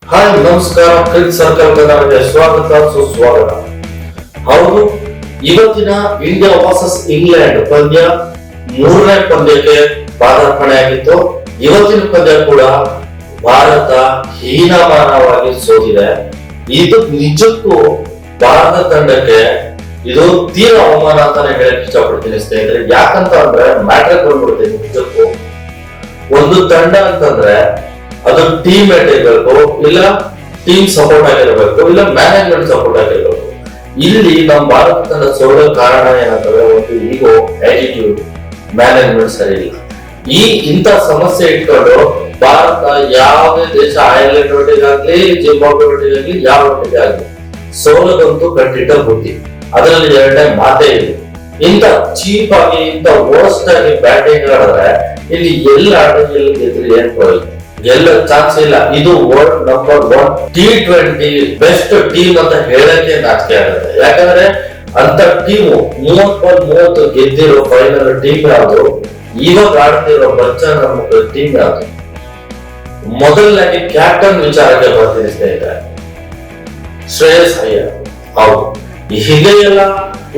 Hi ನಮಸ್ಕಾರ, ಕ್ರಿಕ್ circle ಕನ್ನಡಕ್ಕೆ ಸ್ವಾಗತ ಸುಸ್ವಾಗತ. ಹೌದು, ಇವತ್ತಿನ ಇಂಡಿಯಾ ವರ್ಸಸ್ ಇಂಗ್ಲೆಂಡ್ ಪಂದ್ಯ ಮೂರನೇ ಪಂದ್ಯಕ್ಕೆ ಪಾದಾರ್ಪಣೆಯಾಗಿತ್ತು. ಇವತ್ತಿನ ಪಂದ್ಯ ಕೂಡ ಭಾರತ ಹೀನಮಾನವಾಗಿ ಸೋತಿದೆ. ಇದು ನಿಜಕ್ಕೂ ಭಾರತ ತಂಡಕ್ಕೆ ಇದು ತೀರಾ ಅವಮಾನ ಅಂತಾನೆ ಹೇಳಕ್ ಇಷ್ಟಪಡ್ತೀನಿ ಸ್ನೇಹಿತರೆ. ಯಾಕಂತ ಅಂದ್ರೆ ಮ್ಯಾಟ್ರಿಕ್ ಬಂದ್ಬಿಡ್ತೀನಿ. ನಿಜಕ್ಕೂ ಒಂದು ತಂಡ ಅಂತಂದ್ರೆ ಅದು ಟೀಮ್ ಮೇಟ್ ಇರಬೇಕು, ಇಲ್ಲ ಟೀಮ್ ಸಪೋರ್ಟ್ ಆಗಿರಬೇಕು, ಇಲ್ಲ ಮ್ಯಾನೇಜ್ಮೆಂಟ್ ಸಪೋರ್ಟ್ ಆಗಿರಬೇಕು. ಇಲ್ಲಿ ನಮ್ಮ ಭಾರತ ತಂಡ ಸೋಲೋ ಕಾರಣ ಏನಂತಂದ್ರೆ ಒಂದು ಈಗೋ, ಆಟಿಟ್ಯೂಡ್, ಮ್ಯಾನೇಜ್ಮೆಂಟ್ ಸರಿ ಇಲ್ಲ. ಇಂಥ ಸಮಸ್ಯೆ ಇಟ್ಕೊಂಡು ಭಾರತ ಯಾವುದೇ ದೇಶ, ಐರ್ಲೆಂಡ್ ಒಟ್ಟಿಗಾಗ್ಲಿ, ಜಿಂಬಾಬ್ವೆ ಒಟ್ಟಿಗಾಗ್ಲಿ, ಯಾವ ಒಟ್ಟಿಗಾಗ್ಲಿ ಸೋಲದಂತೂ ಕಟ್ಟಿಟ್ಟ ಬುದ್ಧಿ. ಅದರಲ್ಲಿ ಎರಡನೇ ಮಾತೇ ಇದೆ. ಇಂಥ ಚೀಪ್ ಆಗಿ, ಇಂಥ ವರ್ಸ್ಟ್ ಆಗಿ ಬ್ಯಾಟಿಂಗ್ ಆಡಿದ್ರೆ ಇಲ್ಲಿ ಎಲ್ಲ ಆಟದಲ್ಲಿ ಗೆದ್ರೆ ಏನ್ ಪ್ರಯೋಜನ? ಎಲ್ಲ ಚಾನ್ಸ್ ಇಲ್ಲ. ಇದು world number 1 T20 best team ಅಂತ ಹೇಳಕ್ಕೆ ನಾಚಿಕೆ ಆಗುತ್ತೆ. ಯಾಕಂದ್ರೆ ಅಂತ ಟೀಮು 30 ಗೆದ್ದಿರೋ ಫೈನಲ್ ಟೀಮ್ ಯಾವುದು? ಇವಾಗ ಆಡ್ತಿರೋ ಬಚ್ಚನ್ ನಮ್ಮ ಟೀಮ್ ಯಾವುದು? ಮೊದಲನಾಗಿ ಕ್ಯಾಪ್ಟನ್ ವಿಚಾರಕ್ಕೆ ಬರ್ತೀನಿ ಸ್ನೇಹಿತರೆ. ಶ್ರೇಯಸ್ ಅಯ್ಯರ್. ಹೌದು, ಹೀಗೆ ಎಲ್ಲ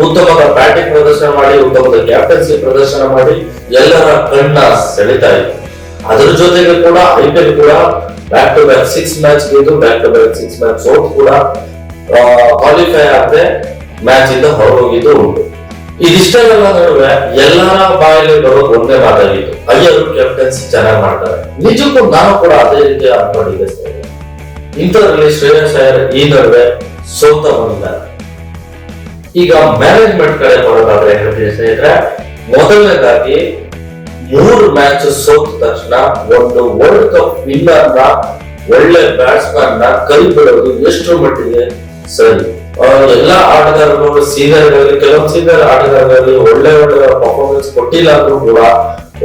ಉತ್ತಮದ ಬ್ಯಾಟಿಂಗ್ ಪ್ರದರ್ಶನ ಮಾಡಿ, ಉತ್ತಮದ ಕ್ಯಾಪ್ಟನ್ಸಿ ಪ್ರದರ್ಶನ ಮಾಡಿ ಎಲ್ಲರ ಕಣ್ಣ ಸೆಳಿತಾ ಇದೆ. ಅದರ ಜೊತೆಗೆ ಕೂಡ IPL ಕೂಡ ಬ್ಯಾಕ್ ಟು ಬ್ಯಾಕ್ 6 ಮ್ಯಾಚ್ ಗೆದ್ದು, ಬ್ಯಾಕ್ ಟು ಬ್ಯಾಕ್ 6 ಮ್ಯಾಚ್ ಸೋತು ಕೂಡ ಕ್ವಾಲಿಫೈ ಆಗದೆ ಮ್ಯಾಚ್ ಇಂದ ಹೊರಗೋಗಿದ್ದು ಉಂಟು. ಇದಿಷ್ಟೆಲ್ಲ ನಡುವೆ ಎಲ್ಲರ ಬಾಯಲ್ಲಿ ಬರೋದು ಒಂದೇ ಮಾತಾಗಿತ್ತು, ಅಯ್ಯರು ಕ್ಯಾಪ್ಟನ್ಸಿ ಚೆನ್ನಾಗಿ ಮಾಡ್ತಾರೆ. ನಿಜಕ್ಕೂ ನಾನು ಕೂಡ ಅದೇ ರೀತಿ ಅನ್ಕೊಂಡಿದ್ದೆ. ಇಂಥದ್ರಲ್ಲಿ ಶ್ರೇಯಸ್ ಅಯ್ಯರ್ ಈ ನಡುವೆ ಸೋತ ಬಂದಿದ್ದಾರೆ. ಈಗ ಮ್ಯಾನೇಜ್ಮೆಂಟ್ ಕಡೆ ಬರೋದಾದ್ರೆ ಹೇಳ್ತೀನಿ ಸ್ನೇಹಿತರೆ, ಮೊದಲನೇದಾಗಿ 3 ಮ್ಯಾಚ್ ಸೋತ ತಕ್ಷಣ ಒಂದು ವರ್ಲ್ಡ್ ಕಪ್ ವಿನ್ನರ್ ನ, ಒಳ್ಳೆ ಬ್ಯಾಟ್ಸ್ಮನ್ ನ ಕೈ ಬಿಡೋದು ಎಷ್ಟು ಮಟ್ಟಿಗೆ ಸರಿ? ಎಲ್ಲಾ ಆಟಗಾರರು ಸೀನಿಯರ್, ಕೆಲವೊಂದು ಸೀನಿಯರ್ ಆಟಗಾರರಲ್ಲಿ ಒಳ್ಳೆ ಪರ್ಫಾರ್ಮೆನ್ಸ್ ಕೊಟ್ಟಿಲ್ಲ ಅಂದ್ರೂ ಕೂಡ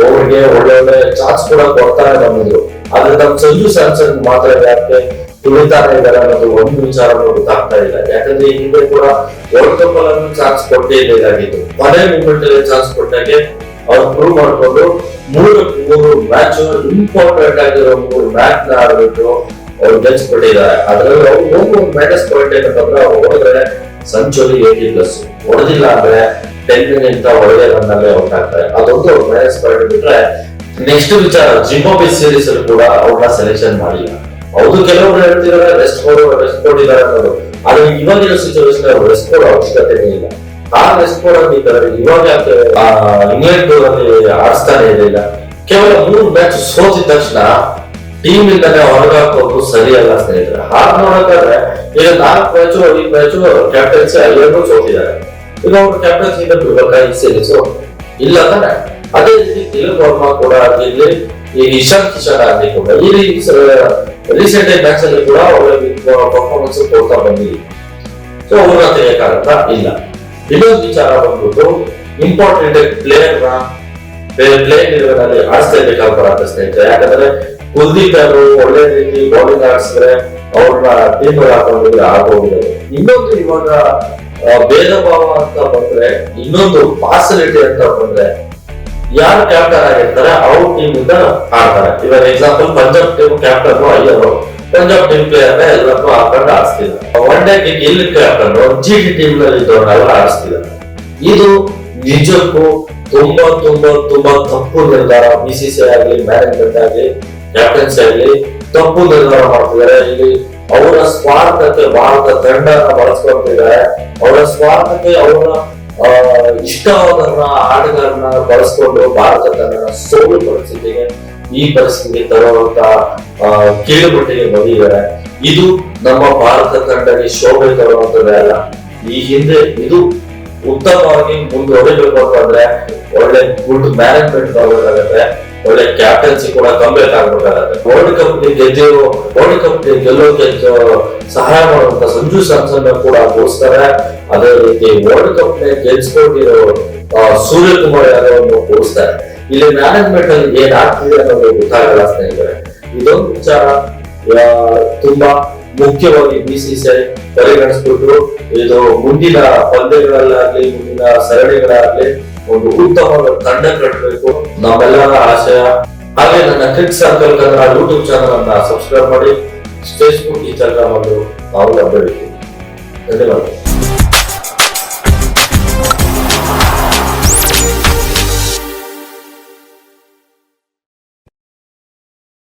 ಅವ್ರಿಗೆ ಒಳ್ಳೆ ಚಾನ್ಸ್ ಕೂಡ ಕೊಡ್ತಾನೆ ಬಂದಿದ್ರು. ಆದ್ರೆ ನಮ್ಮ ಸಂಜು ಸ್ಯಾಮ್ಸನ್ ಮಾತ್ರ ಯಾಕೆ ತುಳಿತಾನೆ ಇದ್ದಾರೆ ಅನ್ನೋದು ಒಂದು ವಿಚಾರ ಗೊತ್ತಾಗ್ತಾ ಇಲ್ಲ. ಯಾಕಂದ್ರೆ ಈ ಹಿಂದೆ ಕೂಡ ವರ್ಲ್ಡ್ ಕಪ್ ಅಲ್ಲಿ ಚಾನ್ಸ್ ಕೊಟ್ಟೇ ಇದ್ದಾಗಿತ್ತು. ಕೊನೆ ಮೂಮೆಂಟ್ ಅಲ್ಲಿ ಚಾನ್ಸ್ ಕೊಟ್ಟಾಗೆ ಅವ್ರು ಪ್ರೂವ್ ಮಾಡ್ಕೊಂಡು 3 ಮ್ಯಾಚ್ ಇಂಪಾರ್ಟೆಂಟ್ ಆಗಿರೋ 3 ಮ್ಯಾಚ್ ನ ಆಡ್ಬಿಟ್ಟು ಅವ್ರು ಗೆಲ್ಸ್ಬಿಟ್ಟಿದ್ದಾರೆ. ಅದ್ರಲ್ಲಿ ಅವ್ರು ಮೈನಸ್ ಪಾಯಿಂಟ್ ಏನಂತಂದ್ರೆ ಅವ್ರು ಹೊಡೆದ್ರೆ ಸೆಂಚುರಿ 80+, ಹೊಡೆದಿಲ್ಲ ಅಂದ್ರೆ 10 ಗಿಂತ ಒಳ್ಳೆ ರನ್ ಅಲ್ಲೇ ಔಟ್ ಆಗ್ತಾರೆ. ಅದೊಂದು ಅವ್ರು ಮೈನಸ್ ಪಾಯಿಂಟ್ ಬಿಟ್ರೆ, ನೆಕ್ಸ್ಟ್ ವಿಚಾರ ಜಿಂಬಾಬ್ವೆ ಸೀರೀಸ್ ಅಲ್ಲಿ ಕೂಡ ಅವ್ರನ್ನ ಸೆಲೆಕ್ಷನ್ ಮಾಡಿಲ್ಲ. ಹೌದು, ಕೆಲವರು ಹೇಳ್ತಿದ್ದಾರೆ ರೆಸ್ಟ್ ಕೊಟ್ಟಿದ್ದಾರೆ ಅನ್ನೋದು. ಆದ್ರೆ ಇವಾಗಿನ ಸಿಚುವೇಶನ್ ಅವ್ರು ರೆಸ್ಟ್ ಕೊಡೋ ಅವಶ್ಯಕತೆನೇ ಇಲ್ಲ. ಆ ರೆಸ್ಟ್ ಕೊಡೋದಿದ್ದಾರೆ ಇವಾಗ ಇಂಗ್ಲೆಂಡ್ ಟೂರ್ ಅಲ್ಲಿ ಆಡಿಸ್ತಾನೆ ಇರಲಿಲ್ಲ. ಕೇವಲ 3 ಮ್ಯಾಚ್ ಸೋತಿದ ತಕ್ಷಣ ಟೀಮ್ ಇಂದಾನೆ ಹೊರಗಾಕೋದು ಸರಿಯಲ್ಲ ಸ್ನೇಹಿತರೆ. ಹಾಗೆ ನೋಡೋದಾದ್ರೆ ಈಗ 4 ಮ್ಯಾಚು 5 ಮ್ಯಾಚು ಕ್ಯಾಪ್ಟನ್ಸಿ ಎಲ್ಲರೂ ಸೋತಿದ್ದಾರೆ. ಈಗ ಅವ್ರು ಕ್ಯಾಪ್ಟನ್ಸಿ ಬಿಡ್ಬೇಕಾ ಈ ಸೀರೀಸ್? ಇಲ್ಲ ತಾನೆ. ಅದೇ ರೀತಿ ತಿಲಕ್ ವರ್ಮಾ ಕೂಡ ಆಗಿರ್ಲಿ, ಈಗ ಇಶಾನ್ ಕಿಶನ್ ಆಗಲಿ ಕೂಡ ಈ ರೀಸೆಂಟ್ ಮ್ಯಾಚ್ ಅಲ್ಲಿ ಕೂಡ ಒಳ್ಳೆ ಪರ್ಫಾರ್ಮೆನ್ಸ್ ಕೊಡ್ತಾ ಬಂದಿದೆ. ಸೊ ಅವ್ರನ್ನ ತೆಗೆಯಕ್ಕಾಗತ್ತ? ಇಲ್ಲ. ಇನ್ನೊಂದು ವಿಚಾರ ಬಂದ್ಬಿಟ್ಟು ಇಂಪಾರ್ಟೆಂಟ್ ಪ್ಲೇಯಿಂಗ್ ಇಲೆವೆನ್ ಆಡಿಸ್ತಾ ಇರ್ಬೇಕಾಗುತ್ತೆ ಸ್ನೇಹಿತರೆ. ಯಾಕಂದ್ರೆ ಕುಲ್ದೀಪ್ ಅವರು ಒಳ್ಳೆ ರೀತಿ ಬೌಲಿಂಗ್ ಆಡಿಸಿದ್ರೆ ಅವ್ರನ್ನ ಟೀಮ್ ಹಾಕೊಂಡಿದ್ರೆ ಆಗೋಗಿದೆ. ಇನ್ನೊಂದು ಇವಾಗ ಭೇದ ಭಾವ ಅಂತ ಬಂದ್ರೆ, ಇನ್ನೊಂದು ಪಾಸಿಲಿಟಿ ಅಂತ ಬಂದ್ರೆ, ಯಾರು ಕ್ಯಾಪ್ಟನ್ ಆಗಿರ್ತಾರೆ ಅವ್ರ ಟೀಮ್ ಇಂದ ಆಡ್ತಾರೆ. ಇವಾಗ example Punjab team captain ಅಯ್ಯರು, Punjab team player ಎಲ್ಲರನ್ನೂ ಹಾಕೊಂಡು ಆಡಿಸ್ತಿದ್ದಾರೆ. ಒನ್ ಡೇ ಇಲ್ಲಿ ಕ್ಯಾಪ್ಟನ್ GT ಟೀಮ್ ನಲ್ಲಿ ಇದ್ದವ್ರನ್ನೆಲ್ಲ ಆಡಿಸ್ತಿದ್ದಾರೆ. ಇದು ನಿಜಕ್ಕೂ ತುಂಬಾ ತುಂಬಾ ತುಂಬಾ ತಪ್ಪು ನಿರ್ಧಾರ. BCCI ಆಗಲಿ, ಮ್ಯಾನೇಜ್ಮೆಂಟ್ ಆಗಲಿ, ಕ್ಯಾಪ್ಟನ್ಸಿ ಆಗಲಿ ತಪ್ಪು ನಿರ್ಧಾರ ಮಾಡ್ತಿದ್ದಾರೆ. ಇಲ್ಲಿ ಅವರ ಸ್ವಾರ್ಥಕ್ಕೆ ಭಾರತ ತಂಡನ ಬಳಸ್ಕೊಳ್ತಿದ್ದಾರೆ. ಅವರ ಸ್ವಾರ್ಥಕ್ಕೆ ಅವರ ಇಷ್ಟವಾದನ್ನ ಆಟಗಾರನ ಬಳಸ್ಕೊಂಡು ಭಾರತ ತಂಡನ ಸೋಲು ಪರಿಸ್ಥಿತಿಗೆ, ಈ ಪರಿಸ್ಥಿತಿಗೆ ತರುವಂತ ಕೀಳುಮಟ್ಟಿಗೆ ಬಂದಿದ್ದಾರೆ. ಇದು ನಮ್ಮ ಭಾರತ ತಂಡಕ್ಕೆ ಶೋಭೆ ತರುವಂತದ್ದೇ ಅಲ್ಲ. ಈ ಹಿಂದೆ ಇದು ಉತ್ತಮವಾಗಿ ಮುಂದುವರಿಬೇಕು ಅಂತಂದ್ರೆ ಒಳ್ಳೆ ಗುಡ್ ಮ್ಯಾನೇಜ್ಮೆಂಟ್ ತಗೋಬೇಕಾಗತ್ತೆ, ಒಳ್ಳೆ ಕ್ಯಾಪ್ಟನ್ಸಿ ಕೂಡ ಕಂಬೇಕ್ ಆಗ್ಬೇಕಾಗತ್ತೆ. ವರ್ಲ್ಡ್ ಕಪ್ ಗೆಲ್ಲೋಕೆ ಸಹಾಯ ಮಾಡುವಂತ ಸಂಜು ಸ್ಯಾಮ್ಸನ್ ಕೂಡ ಗೋಸ್ತಾರೆ. ಅದೇ ರೀತಿ ವರ್ಲ್ಡ್ ಕಪ್ ಗೆಲ್ಸ್ಕೊಂಡಿರೋ ಸೂರ್ಯಕುಮಾರ್ ಯಾದವ್ ಗೋಸ್ತಾರೆ. ಇಲ್ಲಿ ಮ್ಯಾನೇಜ್ಮೆಂಟ್ ಅಲ್ಲಿ ಏನ್ ಆಗ್ತಿದೆ ಅನ್ನೋದು ಗೊತ್ತಾಗಲ್ಲ ಸ್ನೇಹಿತರೆ. ಇದೊಂದು ವಿಚಾರ ತುಂಬಾ ಮುಖ್ಯವಾಗಿ BCCI ಪರಿಗಣಿಸ್ಬಿಟ್ಟು ಇದು ಮುಂದಿನ ಪಂದ್ಯಗಳಲ್ಲಾಗ್ಲಿ, ಮುಂದಿನ ಸರಣಿಗಳಾಗ್ಲಿ ಒಂದು ಉತ್ತಮವಾದ ತಂಡ ಕಟ್ಟಬೇಕು ನಮ್ಮೆಲ್ಲರ ಆಶಯ. ಹಾಗೆ ನನ್ನ ಕ್ರಿಕ್ ಸರ್ಕಲ್ ಕನ್ನಡ ಯೂಟ್ಯೂಬ್ ಚಾನಲ್ ಅನ್ನ ಸಬ್ಸ್ಕ್ರೈಬ್ ಮಾಡಿ. ಫೇಸ್ಬುಕ್, ಇನ್ಸ್ಟಾಗ್ರಾಮ್ ಅಲ್ಲೂ ನಾವು ಲಭ್ಯವಿದ್ದೀವಿ. ಧನ್ಯವಾದ.